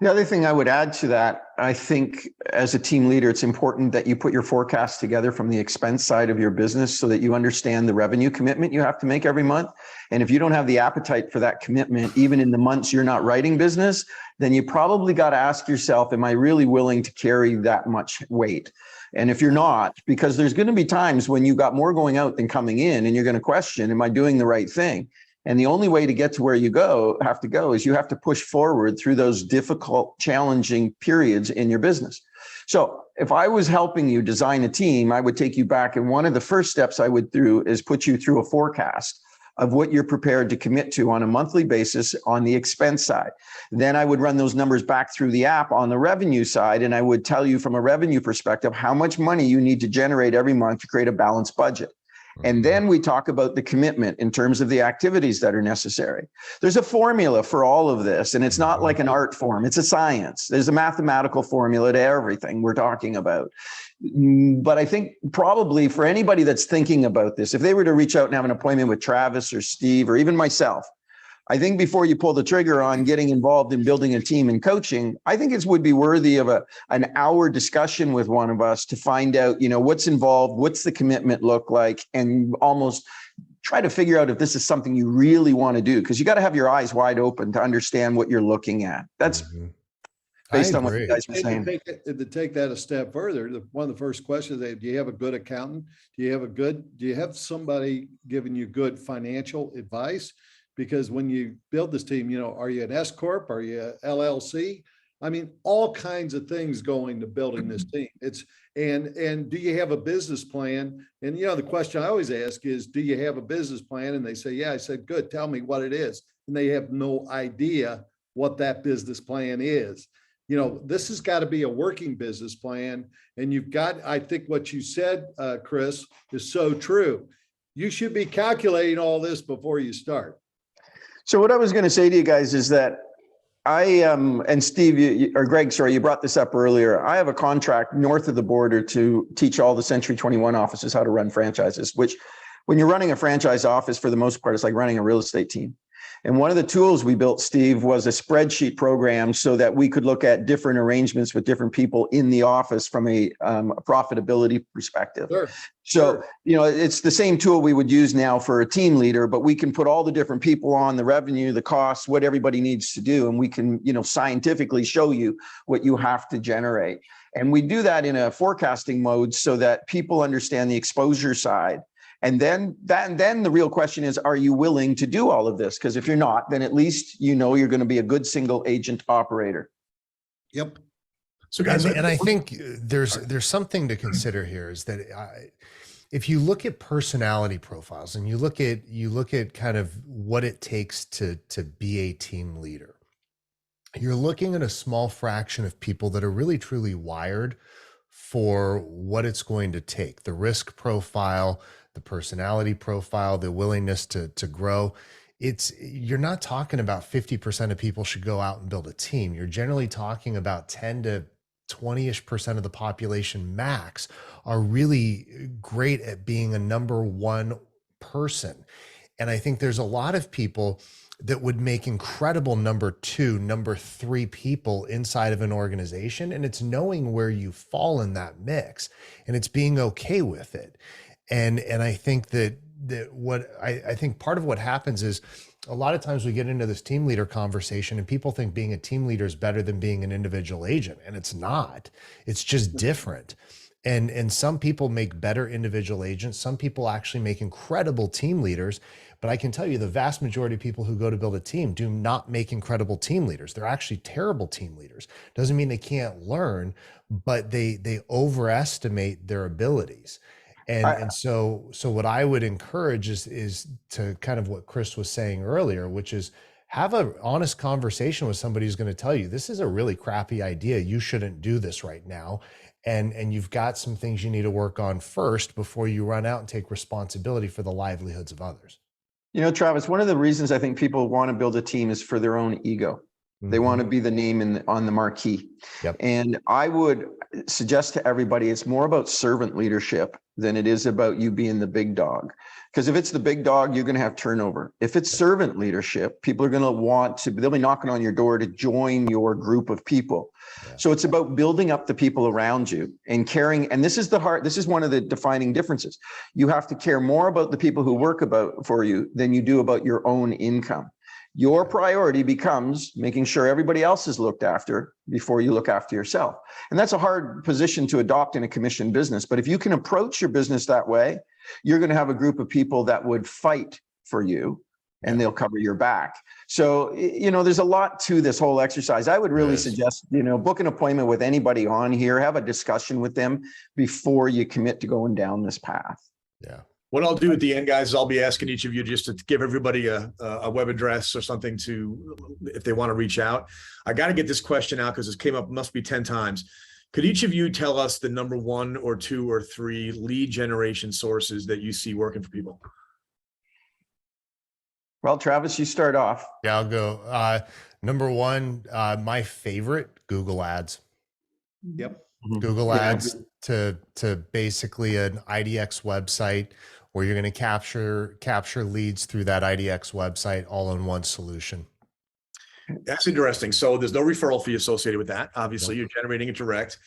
The other thing I would add to that, I think as a team leader, it's important that you put your forecast together from the expense side of your business so that you understand the revenue commitment you have to make every month. And if you don't have the appetite for that commitment, even in the months you're not writing business, then you probably got to ask yourself, am I really willing to carry that much weight? And if you're not, because there's going to be times when you got more going out than coming in, and you're going to question, am I doing the right thing? And the only way to get to where you have to go is you have to push forward through those difficult, challenging periods in your business. So if I was helping you design a team, I would take you back. And one of the first steps I would do is put you through a forecast of what you're prepared to commit to on a monthly basis on the expense side. Then I would run those numbers back through the app on the revenue side. And I would tell you from a revenue perspective, how much money you need to generate every month to create a balanced budget. And then we talk about the commitment in terms of the activities that are necessary. There's a formula for all of this, and it's not like an art form, it's a science. There's a mathematical formula to everything we're talking about. But I think probably for anybody that's thinking about this, if they were to reach out and have an appointment with Travis or Steve or even myself, I think before you pull the trigger on getting involved in building a team and coaching, I think it would be worthy of an hour discussion with one of us to find out, what's involved, what's the commitment look like, and almost try to figure out if this is something you really want to do, because you got to have your eyes wide open to understand what you're looking at. That's based on what you guys were saying. To take that a step further, one of the first questions, do you have a good accountant? Do you have somebody giving you good financial advice? Because when you build this team, are you an S Corp? Are you a LLC? I mean, all kinds of things go into building this team. And do you have a business plan? And, the question I always ask is, do you have a business plan? And they say, yeah. I said, good, tell me what it is. And they have no idea what that business plan is. This has got to be a working business plan. And I think what you said, Chris, is so true. You should be calculating all this before you start. So what I was going to say to you guys is that and Steve, or Greg, sorry, you brought this up earlier. I have a contract north of the border to teach all the Century 21 offices how to run franchises, which when you're running a franchise office, for the most part, it's like running a real estate team. And one of the tools we built, Steve, was a spreadsheet program so that we could look at different arrangements with different people in the office from a profitability perspective. Sure. So, it's the same tool we would use now for a team leader, but we can put all the different people on, the revenue, the costs, what everybody needs to do. And we can, scientifically show you what you have to generate. And we do that in a forecasting mode so that people understand the exposure side. And then the real question is, are you willing to do all of this? Because if you're not, then at least you're going to be a good single agent operator. Yep. So guys, and I think there's something to consider here is that if you look at personality profiles and you look at kind of what it takes to be a team leader, you're looking at a small fraction of people that are really truly wired for what it's going to take, the risk profile, the personality profile, the willingness to grow. You're not talking about 50% of people should go out and build a team. You're generally talking about 10 to 20-ish% of the population max are really great at being a number one person. And I think there's a lot of people that would make incredible number two, number three people inside of an organization. And it's knowing where you fall in that mix and it's being okay with it. And I think that what I think part of what happens is a lot of times we get into this team leader conversation and people think being a team leader is better than being an individual agent. And it's not, it's just different. And some people make better individual agents. Some people actually make incredible team leaders. But I can tell you the vast majority of people who go to build a team do not make incredible team leaders. They're actually terrible team leaders. Doesn't mean they can't learn, but they overestimate their abilities. And so what I would encourage is to kind of what Chris was saying earlier, which is have an honest conversation with somebody who's going to tell you, this is a really crappy idea. You shouldn't do this right now. And you've got some things you need to work on first before you run out and take responsibility for the livelihoods of others. Travis, one of the reasons I think people want to build a team is for their own ego. They want to be the name on the marquee. Yep. And I would suggest to everybody, it's more about servant leadership than it is about you being the big dog. Because if it's the big dog, you're going to have turnover. If it's servant leadership, people are going to they'll be knocking on your door to join your group of people. Yeah. So it's about building up the people around you and caring. And this is one of the defining differences. You have to care more about the people who work for you than you do about your own income. Your priority becomes making sure everybody else is looked after before you look after yourself. And that's a hard position to adopt in a commission business. But if you can approach your business that way, you're going to have a group of people that would fight for you and they'll cover your back. So, there's a lot to this whole exercise. I would really suggest, book an appointment with anybody on here, have a discussion with them before you commit to going down this path. Yeah. What I'll do at the end, guys, is I'll be asking each of you just to give everybody a web address or something if they want to reach out. I got to get this question out because this came up, must be 10 times. Could each of you tell us the number 1 or 2 or 3 lead generation sources that you see working for people? Well, Travis, you start off. Yeah, I'll go. Number 1, my favorite, Google Ads. Yep. Google Ads to basically an IDX website where you're going to capture leads through that IDX website all in one solution. That's interesting. So there's no referral fee associated with that. Obviously, you're generating it direct.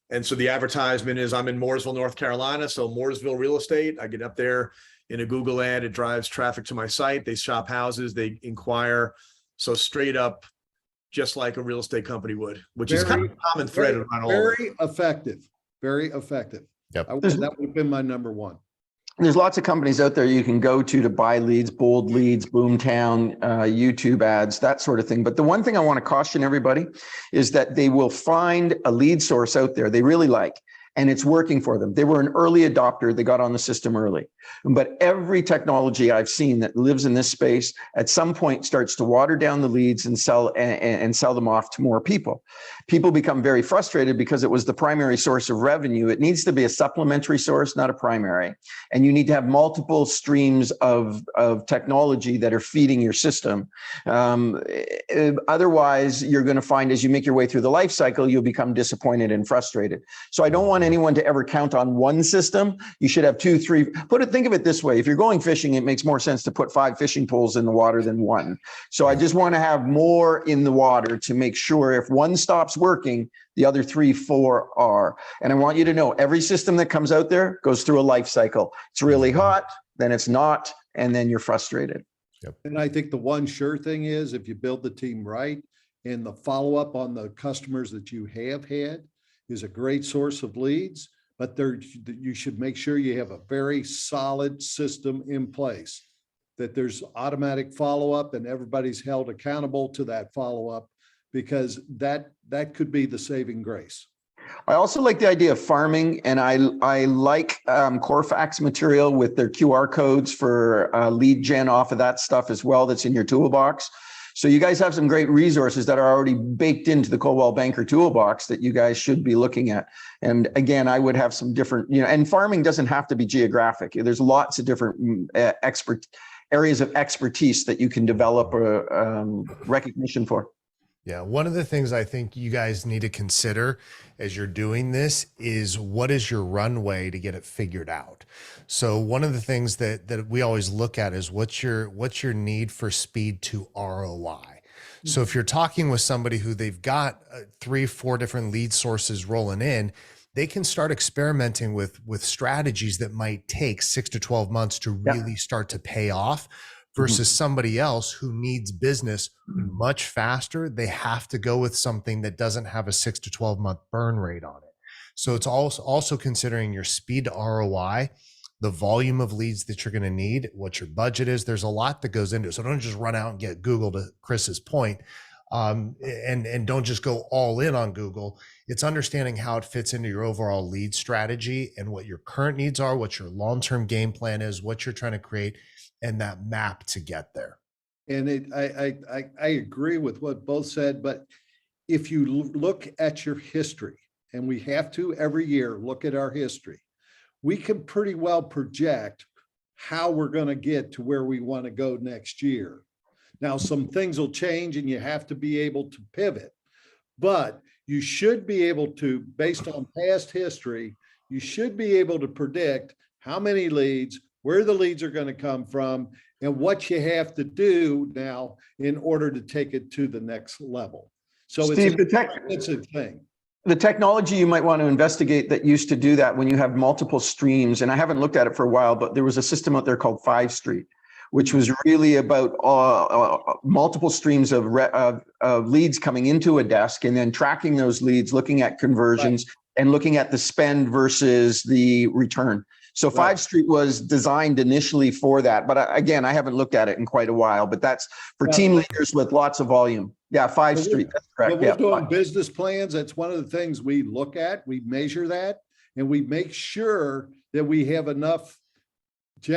And so the advertisement is, I'm in Mooresville, North Carolina. So Mooresville real estate, I get up there in a Google ad, it drives traffic to my site. They shop houses, they inquire. So straight up, just like a real estate company would, which is kind of a common thread around all of it. Very effective. Very effective. Yep. That would have been my number 1. There's lots of companies out there you can go to buy leads, Bold Leads, Boomtown, YouTube ads, that sort of thing. But the one thing I want to caution everybody is that they will find a lead source out there they really like, and it's working for them. They were an early adopter. They got on the system early. But every technology I've seen that lives in this space at some point starts to water down the leads and sell them off to more people. People become very frustrated because it was the primary source of revenue. It needs to be a supplementary source, not a primary. And you need to have multiple streams of technology that are feeding your system. Otherwise, you're going to find as you make your way through the life cycle, you'll become disappointed and frustrated. So I don't want anyone to ever count on one system. You should have 2, 3. Think of it this way. If you're going fishing, it makes more sense to put 5 fishing poles in the water than 1. So I just want to have more in the water to make sure if one stops working, the other 3, 4 are. And I want you to know every system that comes out there goes through a life cycle. It's really hot, then it's not, and then you're frustrated. Yep. And I think the one sure thing is if you build the team right and the follow-up on the customers that you have had is a great source of leads, but you should make sure you have a very solid system in place, that there's automatic follow-up and everybody's held accountable to that follow-up, because that could be the saving grace. I also like the idea of farming, and I like Corfax material with their QR codes for lead gen off of that stuff as well that's in your toolbox. So you guys have some great resources that are already baked into the Coldwell Banker toolbox that you guys should be looking at. And again, I would have some different, and farming doesn't have to be geographic. There's lots of different areas of expertise that you can develop recognition for. Yeah. One of the things I think you guys need to consider as you're doing this is what is your runway to get it figured out. So one of the things that we always look at is what's your need for speed to ROI. So if you're talking with somebody who they've got 3, 4 different lead sources rolling in, they can start experimenting with strategies that might take 6 to 12 months to really start to pay off. Versus somebody else who needs business much faster. They have to go with something that doesn't have a 6 to 12 month burn rate on it. So it's also considering your speed to ROI, the volume of leads that you're going to need, what your budget is. There's a lot that goes into it. So don't just run out and get Google, to Chris's point, and don't just go all in on Google. It's understanding how it fits into your overall lead strategy and what your current needs are, what your long-term game plan is, what you're trying to create, and that map to get there. And I agree with what both said, but if you look at your history, and we have to every year look at our history, we can pretty well project how we're going to get to where we want to go next year. Now, some things will change and you have to be able to pivot, but you should be able to, based on past history, you should be able to predict how many leads, where the leads are going to come from, and what you have to do now in order to take it to the next level. So Steve, it's a thing. the technology you might want to investigate that used to do that when you have multiple streams, and I haven't looked at it for a while, but there was a system out there called 5Street, which was really about multiple streams of leads coming into a desk and then tracking those leads, looking at conversions, and looking at the spend versus the return. So 5Street was designed initially for that. But again, I haven't looked at it in quite a while, but that's for team leaders with lots of volume. Yeah, 5Street, that's correct. When we're doing business plans, that's one of the things we look at. We measure that and we make sure that we have enough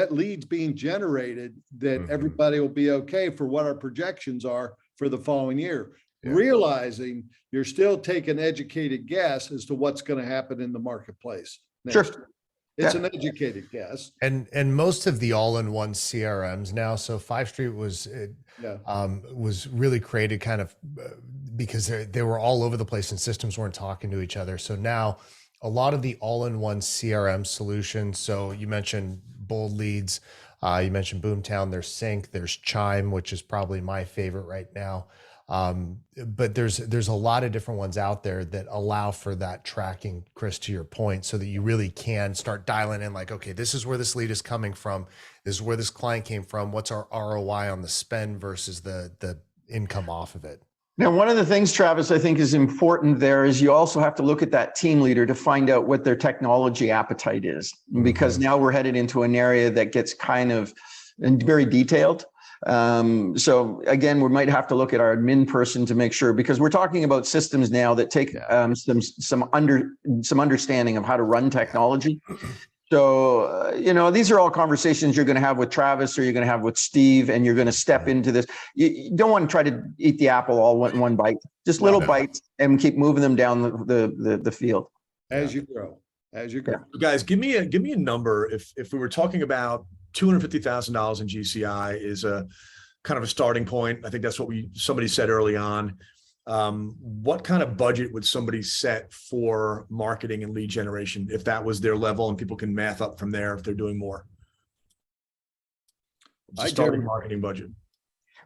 leads being generated that everybody will be okay for what our projections are for the following year. Yeah. Realizing you're still taking educated guess as to what's going to happen in the marketplace. Sure. Year. It's an educated guess. And most of the all-in-one CRMs now, so 5Street was really created kind of because they were all over the place and systems weren't talking to each other. So now a lot of the all-in-one CRM solutions, so you mentioned Bold Leads, you mentioned Boomtown, there's Sync, there's Chime, which is probably my favorite right now. But there's a lot of different ones out there that allow for that tracking, Chris, to your point, so that you really can start dialing in like, okay, this is where this lead is coming from. This is where this client came from. What's our ROI on the spend versus the income off of it? Now, one of the things, Travis, I think is important there is you also have to look at that team leader to find out what their technology appetite is, because now we're headed into an area that gets kind of very detailed. So again, we might have to look at our admin person to make sure, because we're talking about systems now that take some understanding of how to run technology. So, these are all conversations you're going to have with Travis or you're going to have with Steve, and you're going to step into this. You don't want to try to eat the apple all in one bite, just little bites and keep moving them down the field. As you grow. Yeah. Guys, give me a number. If we were talking about $250,000 in GCI is a kind of a starting point. I think that's what somebody said early on. What kind of budget would somebody set for marketing and lead generation if that was their level, and people can math up from there if they're doing more? Starting marketing budget.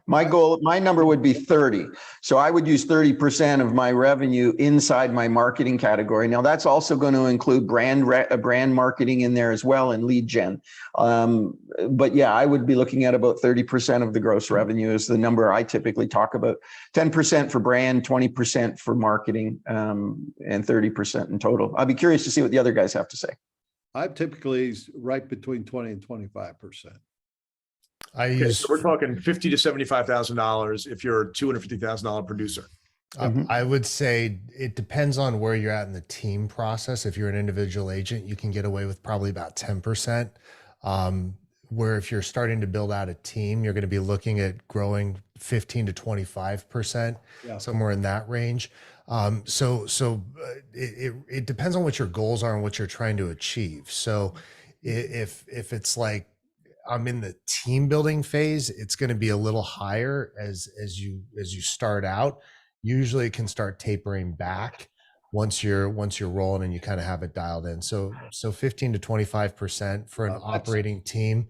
My number would be 30. So I would use 30% of my revenue inside my marketing category. Now that's also going to include brand marketing in there as well, and lead gen. But yeah, I would be looking at about 30% of the gross revenue is the number I typically talk about. 10% for brand, 20% for marketing, and 30% in total. I'll be curious to see what the other guys have to say. I'm typically right between 20 and 25%. So we're talking $50,000 to $75,000 if you're a $250,000 producer. I would say it depends on where you're at in the team process. If you're an individual agent, you can get away with probably about 10%. Where if you're starting to build out a team, you're going to be looking at growing 15 to 25%, somewhere in that range. It depends on what your goals are and what you're trying to achieve. So if it's like, I'm in the team building phase, it's going to be a little higher as you start out. Usually it can start tapering back once you're rolling and you kind of have it dialed in. So 15 to 25% for an operating team,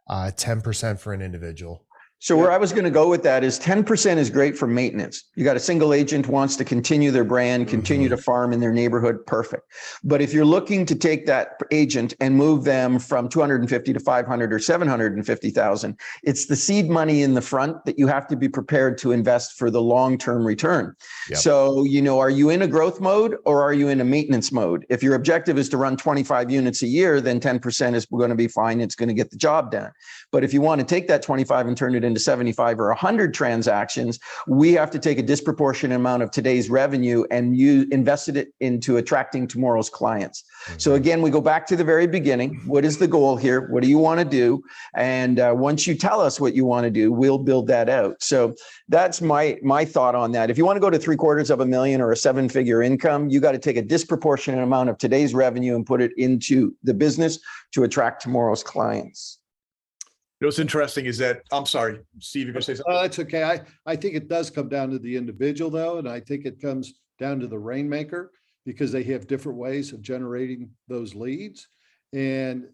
10% for an individual. So where I was going to go with that is 10% is great for maintenance. You got a single agent wants to continue their brand, continue to farm in their neighborhood. Perfect. But if you're looking to take that agent and move them from 250 to 500 or 750,000, it's the seed money in the front that you have to be prepared to invest for the long-term return. Yep. So, are you in a growth mode or are you in a maintenance mode? If your objective is to run 25 units a year, then 10% is going to be fine. It's going to get the job done. But if you want to take that 25 and turn it into 75 or 100 transactions, we have to take a disproportionate amount of today's revenue and invested it into attracting tomorrow's clients. So again, we go back to the very beginning. What is the goal here? What do you want to do? And once you tell us what you want to do, we'll build that out. So that's my thought on that. If you want to go to $750,000 or a 7-figure income, you got to take a disproportionate amount of today's revenue and put it into the business to attract tomorrow's clients. what's interesting is that, I'm sorry, Steve, you're gonna say something? That's okay. I think it does come down to the individual though, and I think it comes down to the rainmaker because they have different ways of generating those leads. And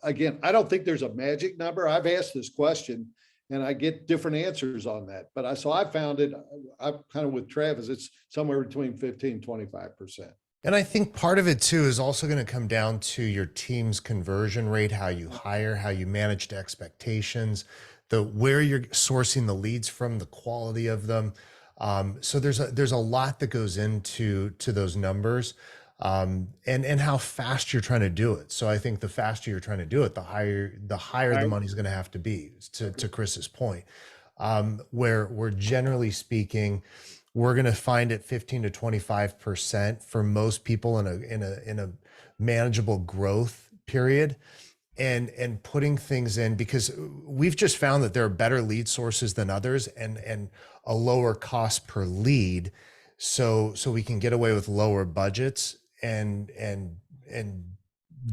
again, I don't think there's a magic number. I've asked this question and I get different answers on that. But I found it, I'm kind of with Travis, it's somewhere between 15, 25%. And I think part of it too is also going to come down to your team's conversion rate, how you hire, how you manage the expectations, where you're sourcing the leads from, the quality of them. So there's a lot that goes into those numbers, and how fast you're trying to do it. So I think the faster you're trying to do it, the higher the money's going to have to be. To Chris's point, where we're generally speaking, we're going to find it 15 to 25% for most people in a manageable growth period, and putting things in, because we've just found that there are better lead sources than others, and a lower cost per lead, so we can get away with lower budgets and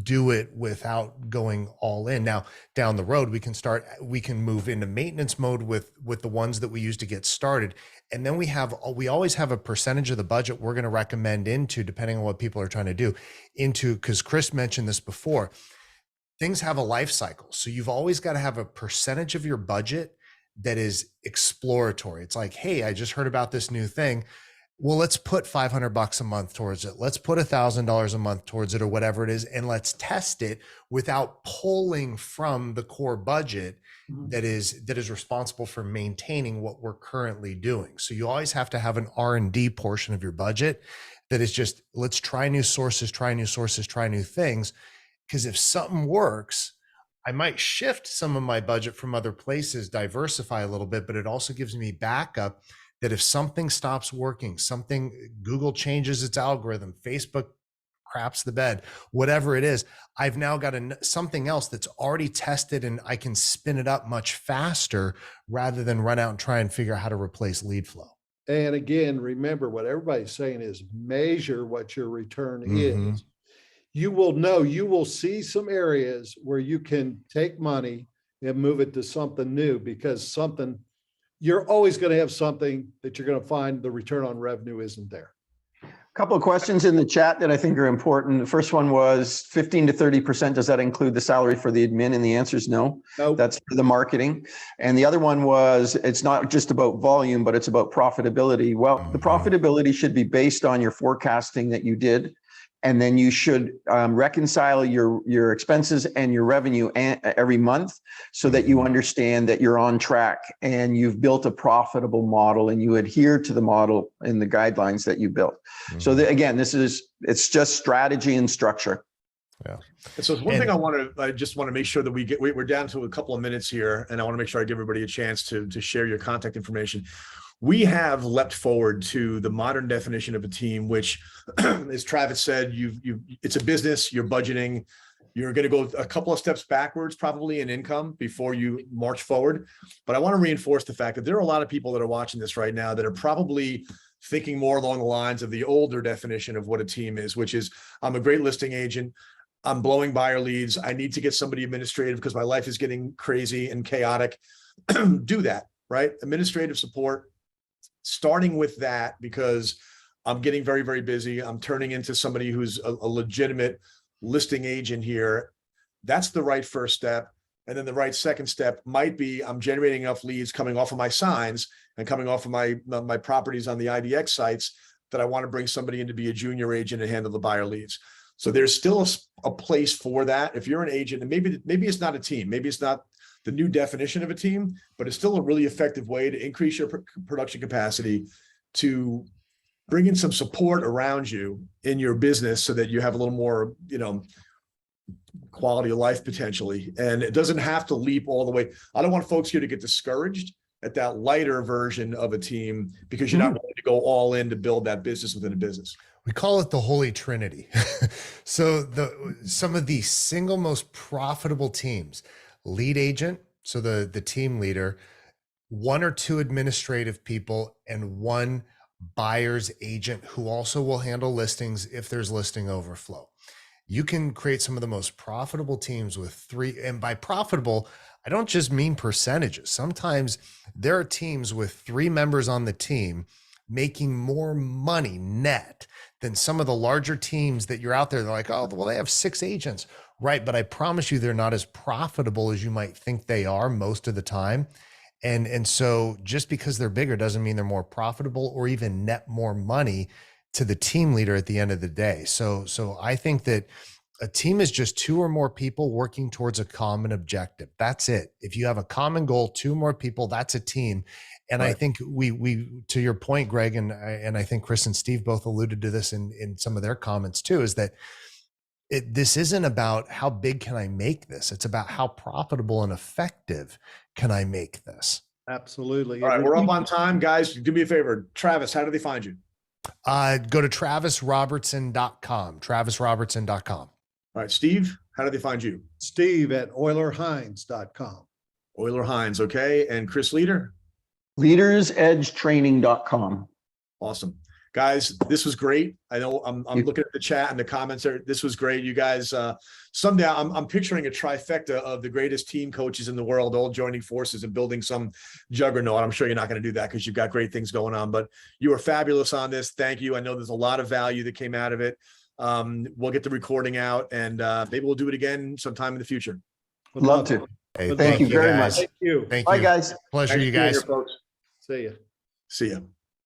do it without going all in. Now, down the road, we can move into maintenance mode with the ones that we use to get started. And then we always have a percentage of the budget we're going to recommend into, depending on what people are trying to do, because Chris mentioned this before, things have a life cycle. So you've always got to have a percentage of your budget that is exploratory. It's like, hey, I just heard about this new thing. Well, let's put $500 a month towards it. Let's put $1,000 a month towards it, or whatever it is. And let's test it without pulling from the core budget that is responsible for maintaining what we're currently doing. So you always have to have an R&D portion of your budget that is just, let's try new sources, try new things. Because if something works, I might shift some of my budget from other places, diversify a little bit, but it also gives me backup that if something stops working, Google changes its algorithm, Facebook craps the bed, whatever it is, I've now got something else that's already tested, and I can spin it up much faster rather than run out and try and figure out how to replace lead flow. And again, remember what everybody's saying is measure what your return is. You will see some areas where you can take money and move it to something new, because you're always going to have something that you're going to find the return on revenue isn't there. A couple of questions in the chat that I think are important. The first one was 15 to 30%. Does that include the salary for the admin? And the answer is no. Nope. That's for the marketing. And the other one was, it's not just about volume, but it's about profitability. Well, the profitability should be based on your forecasting that you did. And then you should reconcile your expenses and your revenue every month, so that you understand that you're on track and you've built a profitable model and you adhere to the model and the guidelines that you built. So again, it's just strategy and structure. Yeah. And so one thing I just want to make sure that we're down to a couple of minutes here, and I want to make sure I give everybody a chance to share your contact information. We have leapt forward to the modern definition of a team, which, as Travis said, it's a business, you're budgeting, you're going to go a couple of steps backwards, probably in income, before you march forward. But I want to reinforce the fact that there are a lot of people that are watching this right now that are probably thinking more along the lines of the older definition of what a team is, which is, I'm a great listing agent, I'm blowing buyer leads, I need to get somebody administrative because my life is getting crazy and chaotic. Do that, right? Administrative support. Starting with that, because I'm getting very, very busy. I'm turning into somebody who's a legitimate listing agent here. That's the right first step. And then the right second step might be, I'm generating enough leads coming off of my signs and coming off of my properties on the IDX sites that I want to bring somebody in to be a junior agent and handle the buyer leads. So there's still a place for that. If you're an agent, and maybe it's not a team, maybe it's not the new definition of a team, but it's still a really effective way to increase your production capacity, to bring in some support around you in your business so that you have a little more, quality of life potentially. And it doesn't have to leap all the way. I don't want folks here to get discouraged at that lighter version of a team because you're not willing to go all in to build that business within a business. We call it the Holy Trinity. So some of the single most profitable teams: lead agent, so the team leader, one or two administrative people, and one buyer's agent who also will handle listings if there's listing overflow. You can create some of the most profitable teams with three, and by profitable, I don't just mean percentages. Sometimes there are teams with 3 members on the team making more money net than some of the larger teams that you're out there. They're like, oh, well, they have 6 agents. Right. But I promise you, they're not as profitable as you might think they are most of the time. And so just because they're bigger doesn't mean they're more profitable or even net more money to the team leader at the end of the day. So I think that a team is just 2 or more people working towards a common objective. That's it. If you have a common goal, 2 more people, that's a team. And right. I think we to your point, Greg, and I think Chris and Steve both alluded to this in some of their comments too, is that this isn't about how big can I make this. It's about how profitable and effective can I make this. Absolutely. All right, we're up on time, guys. Do me a favor, Travis. How do they find you? Go to travisrobertson.com. travisrobertson.com. All right, Steve, how do they find you? Steve at OilerHeinz.com. Euler Hines, okay. And Chris Leader? LeadersEdgeTraining.com. Awesome. Guys, this was great. I know I'm looking at the chat and the comments there. This was great. You guys, someday I'm picturing a trifecta of the greatest team coaches in the world all joining forces and building some juggernaut. I'm sure you're not going to do that because you've got great things going on, but you are fabulous on this. Thank you. I know there's a lot of value that came out of it. We'll get the recording out and maybe we'll do it again sometime in the future. Would love to. Hey, Thank you very guys. much. Thank you. Thank Bye, you. guys. Pleasure, Thanks you for being guys. here, folks. See you. See ya.